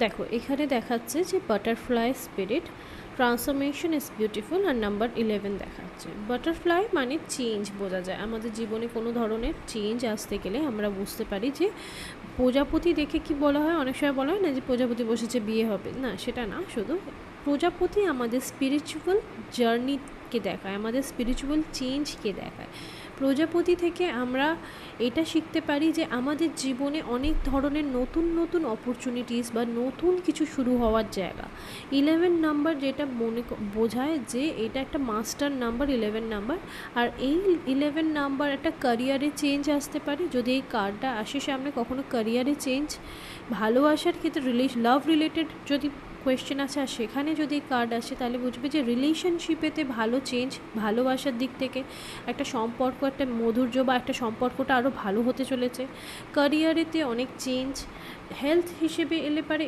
দেখো এখানে দেখাচ্ছে যে butterfly spirit transformation is beautiful আর নাম্বার 11 দেখাচ্ছে। বাটারফ্লাই মানে চেঞ্জ বোঝা যায়, আমাদের জীবনে কোনো ধরনের চেঞ্জ আসতে গেলে আমরা বুঝতে পারি যে প্রজাপতি দেখে কি বলা হয়, অনেক সময় বলা হয় না যে প্রজাপতি বসেছে বিয়ে হবে, না সেটা না, শুধু প্রজাপতি আমাদের স্পিরিচুয়াল জার্নিকে দেখায়, আমাদের স্পিরিচুয়াল চেঞ্জকে দেখায়। প্রজাপতি থেকে আমরা এটা শিখতে পারি যে আমাদের জীবনে অনেক ধরনের নতুন নতুন অপরচুনিটিস বা নতুন কিছু শুরু হওয়ার জায়গা। 11 নাম্বার যেটা বোঝায় যে এটা একটা মাস্টার নাম্বার 11 নাম্বার, আর এই 11 নাম্বার একটা ক্যারিয়ারে চেঞ্জ আসতে পারে। যদি এই কার্ডটা আসে সামনে, কখনো ক্যারিয়ারে চেঞ্জ, ভালোবাসার ক্ষেত্রে লাভ রিলেটেড যদি কোয়েশ্চেন আছে আর সেখানে যদি কার্ড আসে তাহলে বুঝবে যে রিলেশনশিপেতে ভালো চেঞ্জ, ভালোবাসার দিক থেকে একটা সম্পর্ক, একটা মধুর্য বা একটা সম্পর্কটা আরও ভালো হতে চলেছে। ক্যারিয়ারেতে অনেক চেঞ্জ, হেলথ হিসেবে এলে পারে